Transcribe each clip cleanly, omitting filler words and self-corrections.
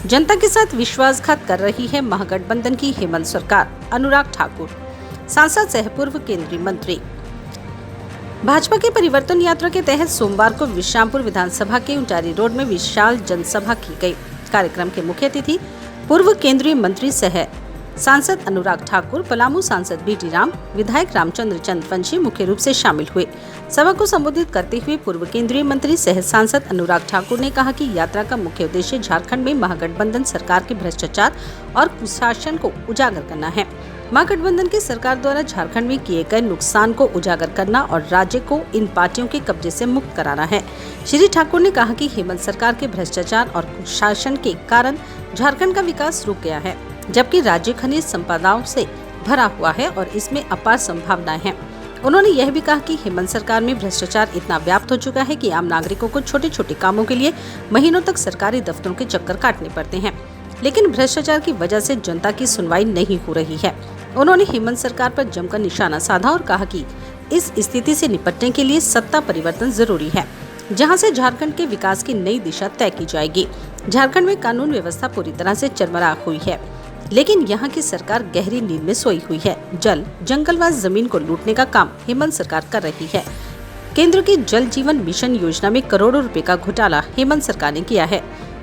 जनता के साथ विश्वासघात कर रही है महागठबंधन की हेमंत सरकार। अनुराग ठाकुर, सांसद सह पूर्व केंद्रीय मंत्री। भाजपा के परिवर्तन यात्रा के तहत सोमवार को विश्रामपुर विधानसभा के उंटारी रोड में विशाल जनसभा की गई। कार्यक्रम के मुख्य अतिथि पूर्व केंद्रीय मंत्री सह सांसद अनुराग ठाकुर, पलामू सांसद बीटी राम, विधायक रामचंद्र चंद्रवंशी मुख्य रूप से शामिल हुए। सभा को संबोधित करते हुए पूर्व केंद्रीय मंत्री सह सांसद अनुराग ठाकुर ने कहा कि यात्रा का मुख्य उद्देश्य झारखंड में महागठबंधन सरकार के भ्रष्टाचार और कुशासन को उजागर करना है। महागठबंधन की सरकार द्वारा झारखंड में किए गए नुकसान को उजागर करना और राज्य को इन पार्टियों के कब्जे से मुक्त कराना है। श्री ठाकुर ने कहा कि हेमंत सरकार के भ्रष्टाचार और कुशासन के कारण झारखंड का विकास रुक गया है, जबकि राज्य खनिज संपदाओं से भरा हुआ है और इसमें अपार संभावनाएं हैं। उन्होंने यह भी कहा कि हेमंत सरकार में भ्रष्टाचार इतना व्याप्त हो चुका है कि आम नागरिकों को छोटे छोटे कामों के लिए महीनों तक सरकारी दफ्तरों के चक्कर काटने पड़ते हैं, लेकिन भ्रष्टाचार की वजह से जनता की सुनवाई नहीं हो रही है। उन्होंने हेमंत सरकार पर जमकर निशाना साधा और कहा कि इस स्थिति से निपटने के लिए सत्ता परिवर्तन जरूरी है, जहां से झारखंड के विकास की नई दिशा तय की जाएगी। झारखंड में कानून व्यवस्था पूरी तरह से चरमरा हुई है, लेकिन यहाँ की सरकार गहरी नींद में सोई हुई है। जल जंगल व जमीन को लूटने का काम हेमंत सरकार कर रही है। केंद्र की जल जीवन मिशन योजना में करोड़ों रुपए का घोटाला हेमंत सरकार ने किया है।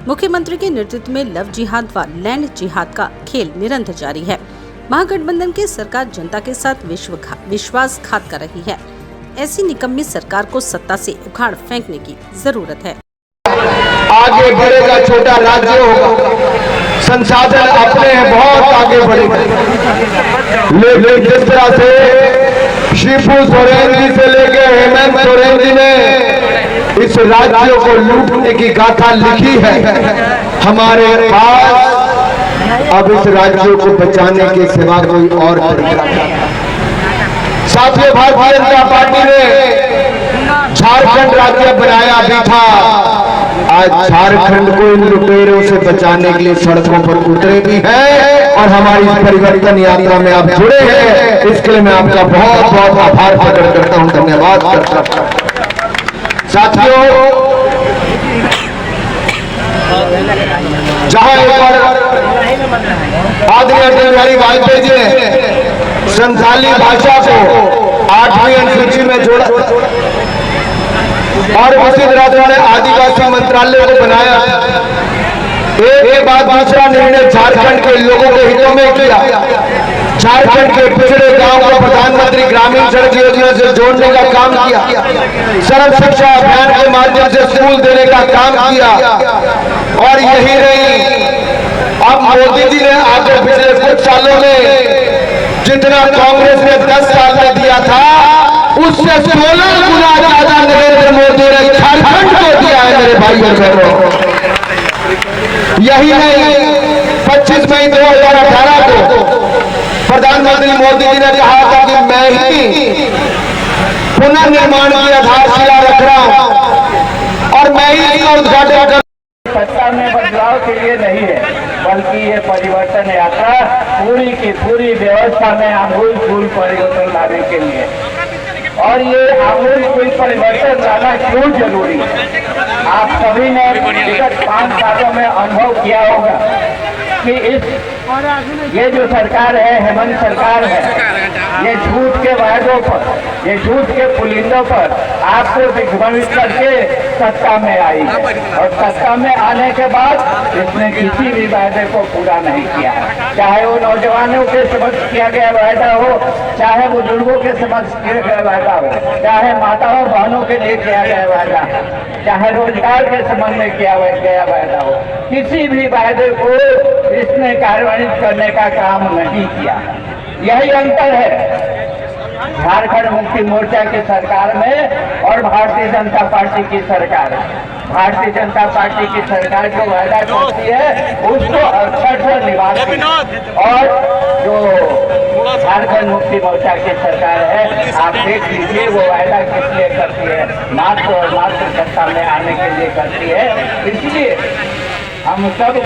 मुख्यमंत्री के नेतृत्व में लव जिहाद व लैंड जिहाद का खेल निरंतर जारी है। महागठबंधन की सरकार जनता के साथ विश्वासघात कर रही है। ऐसी निकम्मी सरकार को सत्ता से उखाड़ फेंकने की जरूरत है। आगे बढ़ेगा, छोटा राज्य होगा, संसाधन अपने हैं, बहुत आगे बढ़ेगा। लेकिन जिस तरह से शिबू सोरेन जी से लेके हेमंत सोरेन जी ने इस राज्य को लूटने की गाथा लिखी है, हमारे पास अब इस राज्य को बचाने के सिवा कोई और तरीका नहीं। साथियों, भारतीय जनता पार्टी ने झारखंड राज्य बनाया भी था। आज झारखंड को इन लुटेरों से बचाने के लिए सड़कों पर उतरे भी हैं और हमारी परिवर्तन यात्रा में आप जुड़े हैं। इसके लिए मैं आपका बहुत बहुत आभार प्रकट करता हूं, धन्यवाद करता हूं। साथियों, जहां एक बार आदरणीय अटल बिहारी वाजपेयी जी ने संथाली भाषा को 8वीं अनुसूची में जोड़ा और उसी तरह उन्होंने आदिवासी मंत्रालय को बनाया। एक बाद दूसरा निर्णय झारखंड के लोगों के हितों में किया। झारखंड के पिछड़े गांव को प्रधानमंत्री ग्रामीण सड़क योजना से जोड़ने का काम किया। सर्व शिक्षा अभियान के माध्यम से स्कूल देने का काम किया। और यही नहीं, अब मोदी जी ने आगे पिछले कुछ सालों में जितना कांग्रेस ने 10 साल में दिया था, उससे 16 गुना ज्यादा नरेंद्र मोदी ने झारखंड को दिया है। मेरे भाई और बहनों, यही नहीं, 25 मई 2018 को प्रधानमंत्री मोदी जी ने कहा था कि मैं ही पुनर्निर्माण की आधारशिला रख रहा हूं और मैं ही इसका उद्घाटन कर। सत्ता में बदलाव के लिए नहीं है, बल्कि ये परिवर्तन यात्रा पूरी की पूरी व्यवस्था में आमूल परिवर्तन लाने के लिए। और ये आमूल परिवर्तन लाना क्यों जरूरी है? आप सभी ने विगत 5 सालों में अनुभव किया होगा कि ये जो सरकार है, हेमंत सरकार है, ये झूठ के वायदों पर, ये झूठ के पुलिंदों पर आपको दिग्भ्रमित करके सत्ता में आई है। और सत्ता में आने के बाद इसने किसी भी वायदे को पूरा नहीं किया, चाहे वो नौजवानों के समक्ष किया गया वायदा हो, चाहे बुजुर्गों के समक्ष किया गया वायदा हो, चाहे माताओं बहनों के लिए किया गया वायदा, चाहे रोजगार के संबंध में किया गया वायदा हो, किसी भी वायदे को इसने कार्यान्वित करने का काम नहीं किया। यही अंतर है झारखंड मुक्ति मोर्चा की सरकार में और भारतीय जनता पार्टी की सरकार। भारतीय जनता पार्टी की सरकार जो वायदा करती है उसको अक्षरशः निभाती है, और जो झारखंड मुक्ति मोर्चा की सरकार है, आप देख लीजिए वो वायदा किस लिए करती है, मात्र और मात्र सत्ता में आने के लिए करती है। इसलिए हम सब